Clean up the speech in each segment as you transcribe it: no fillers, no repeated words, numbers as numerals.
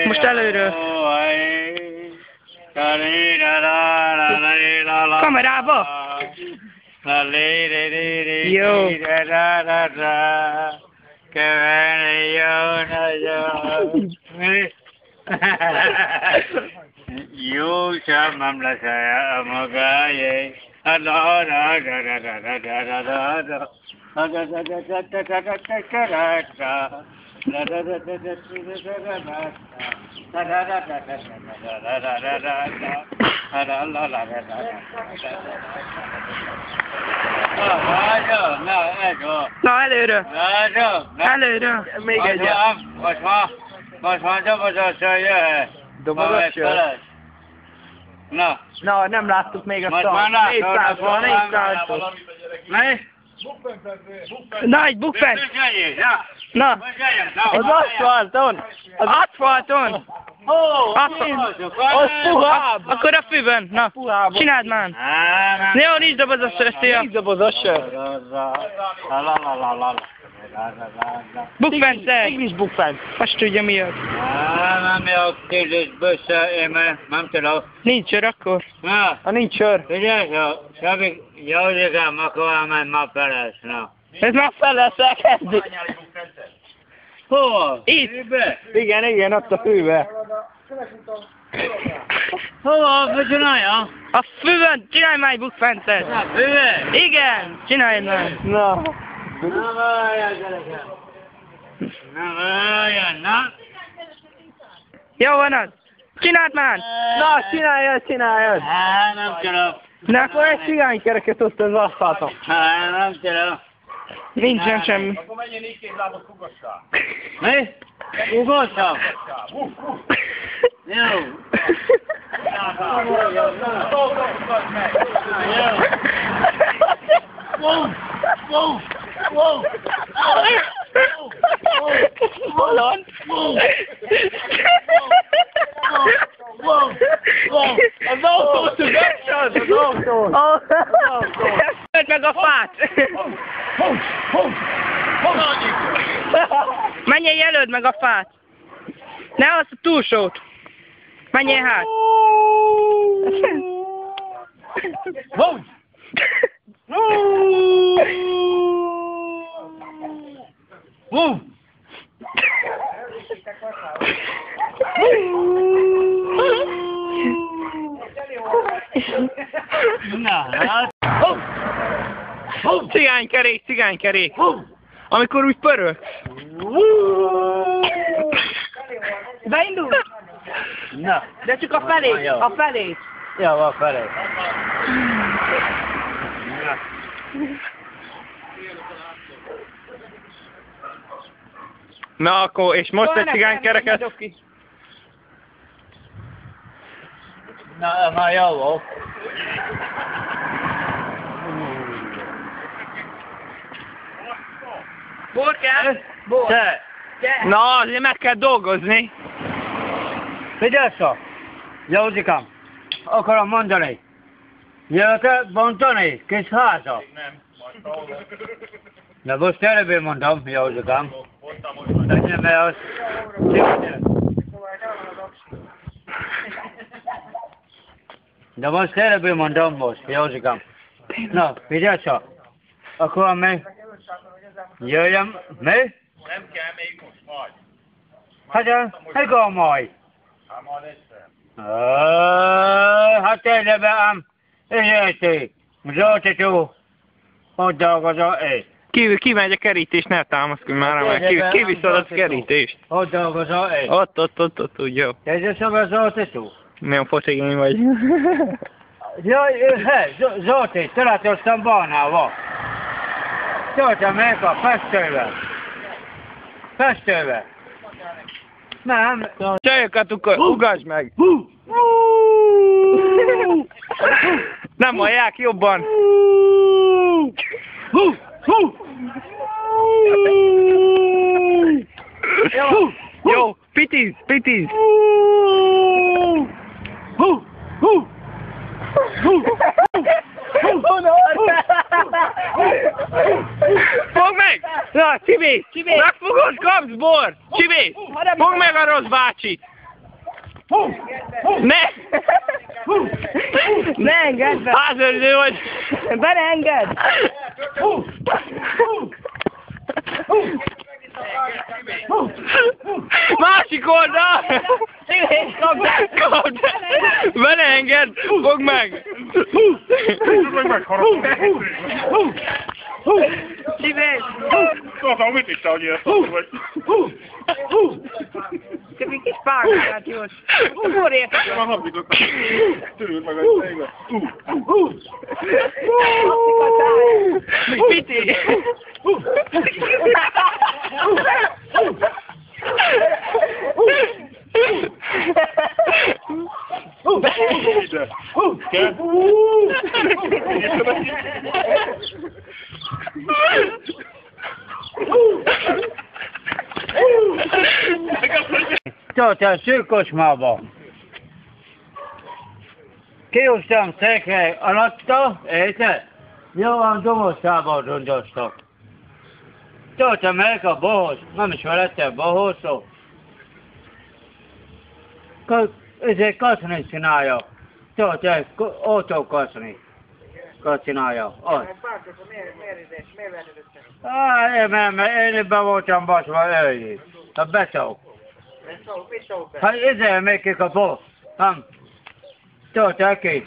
Most előről. Kamerába? Jó. Jó sem nem lesz a magáé. Na, előről. Előről. Még egyet. Most már dobozosra jöhet. Dobozosra? Na. Na, nem láttuk még azt a 400-ról. Mi? Na, egy bukfent. Na. Az aszfalton. Az aszfalton. Az puhább. Akkor a fűben. Na, csináld már. Jó, nincs dobozosra, szia. Nincs dobozosra. Bukfent, Még nincs bukfent. azt tudja miért. Nem jó kérdésből én nem tudom. Nincs sör akkor? Na, Ha nincs sör. figyelj, Szabik, Józsikám, akkor elmenj ma feles, na. Ez már fel lesz, elkezdik. Hol? Itt. Fűbe? Igen, ott a fűbe. Hova? Mit csinálja? A fűben, csinálj már egy bukfentet. Na, fűbe? Igen, csinálj már. Na. Na, várjál, gyerekem. Na, várjál, na. Jó van az. Csináld már. Na, csináljad. Nem tudom. Na, Akkor egy cigánykereket ott az aszfalton. Nem tudom. nincsen semmi. Akkor menjél 4 lábot kugassál. Mi? Ugossam? Jó. Bolond. Az autót ugassad, az autót. Öld meg a fát. Menjél, jelöld meg a fát. Ne azt a túlsót. Menjél hát. Cigánykerék. Amikor úgy pörög. Beindul? Na. De csak a felét. Jó, a felé. Na akkor, és most egy cigánykereket. Na, már jó volt. Bor kell? Bor. Te! Na, azért meg kell dolgozni. Figyelj csak! Józsikám, akarom mondani. Jöhet bontani, kis háza. Nem, De most előbb mondom, Józsikám. Tegye be azt. De most előbb mondom most, Józsikám. Na, figyelj csak. Akkor meg... Jöjjem, mi? nem kell még most, majd. Hát majd. Hát majd egyszer. Hát tényleg be ám. Érték. Zsolti tú. Hogy dolgozol, Kimegy a kerítés, ne támaszkodj már rá, kiviszod a kerítést. Hogy dolgozol, Ott, úgy jó. Te szóval Zsolti tú. Milyen focigény vagy. Jaj, Zsolti, találkoztam Barnával. Töltem meg a festővel. Nem. Csajokat ugass meg. Nem hallják jobban. Jó, pitiz. Fogd meg! Na, Csibi! Megfogod, kapsz bort! Csibi! Fogd meg a rossz bácsit! Ne! Ne engedd be! Házőrző vagy! Be ne engedd! Másik oldal! Csibi, kapd el! Kapd! Be ne engedd! Fogd meg! Csibi! Tudom, mit is ahogy ezt vagy. Csibi, kis párkát jól. Hol érted? Már habdítok. Tűrd meg a téged. Piti! Ide. Kell? Töltem szűk kocsmába. Kihúztam szekre alatta, érted? Jó van, domoszában rondoztak. Töltem meg a bohoz, nem is velettem bohózó. Ezért kaszni csinálja. Töltem, autókaszni. Csinálja. Az. Én be voltam basva őjét. A beszok. Hát ezzel megyek a boh. Nem. Töltem ki.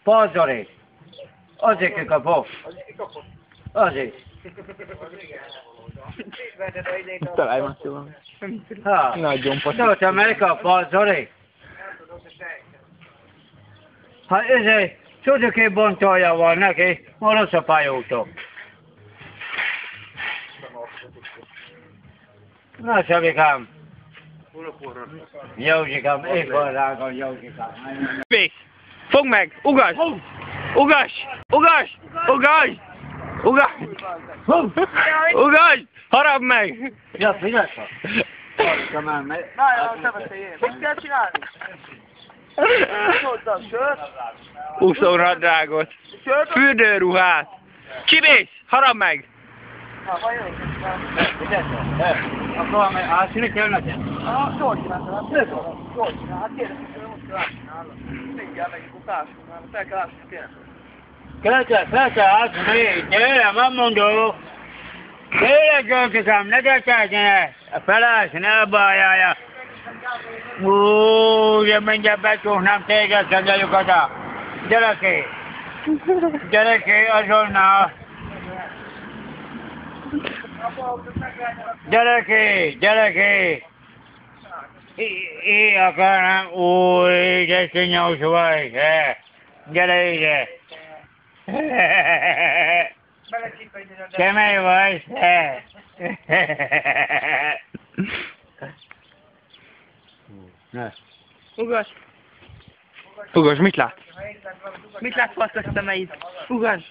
Pazzoli. Azért a boh. Azért. Találj már szóval. Ha. Nagyon pasi. Töltem meg a pazzoli. Hát ezért Suzuki bontója van neki, rossz a pályútó. Na, Sabikám. Józsikám, épp hozzákom, Józsikám. Bék! Fogd meg! Ugass! Ugass! Ugass! Ugass! Ugass! Ugass! Harapd meg! Ja, figyelsz? Tartsam el, mert... Ne beszéljél! Mit kell csinálni? Hozzam sört! Úszónadrágot! Fürdőruhát! Csibész! Harapd meg! Ha, majd jó. Akkor meg átszűnik kell nekem? Jól csináltam, jól csináltam. Hát kérdezik, hogy most kell átcsinálni. Mindjárt megyünk utásunk, mert fel kell átszűnni tényleg. Fel kell átszűnni, gyere, nem mondom. Gyere, Györgykám, ne tetszene! Felássz, ne bajálja. Ugye mindjárt becsúsznám téged, szedjük Gyereké! Gyereké, azonnal! Gyereké! Én akarnám, új, de színyos vagy, gyere ide! Kemény vagy, Ugass! Ugass, mit lát? Mit látsz azt a szemeid? Ugass!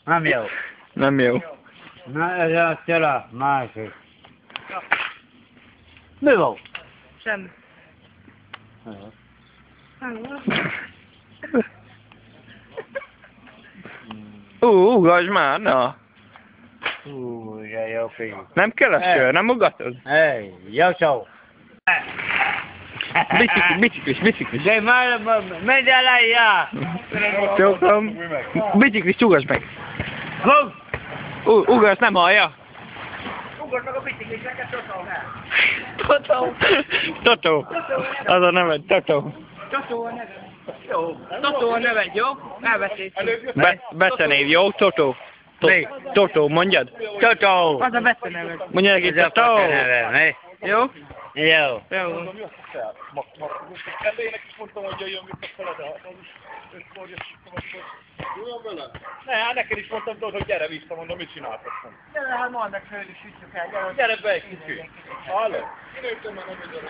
Nem jó. Nem jó. Na, ez a tőle, másik. Mi van? Semmi. Ugass már, na! De jó fiú. Nem kell a sör, nem ugatod? Hey, jó szó. Biciklis. De már megy elejjá. Csókom. Biciklis, ugass meg. Fog! Ugass, nem hallja. Ugass meg a bicikliseket, Totó. Az a neve, Totó. Totó a neve. Jó. Totó a neved, jó? Elbeszéltünk. Becenév, jó? Totó. Totó, mondjad. Totó. Az a beceneved. Mondja neki, Totó. Jó? Jó. Jó. Én is mondtam, hogy jöjjön visszafele, de az is összfordja. Jöjjön vele? Ne, hát neked is mondtam, tudod, hogy gyere vissza, mondom, mit csináltattam. Gyere, hát mondd meg, hogy is sütjük el. Gyere be egy kicsit. Hallod? Én értem már nem, hogy gyere.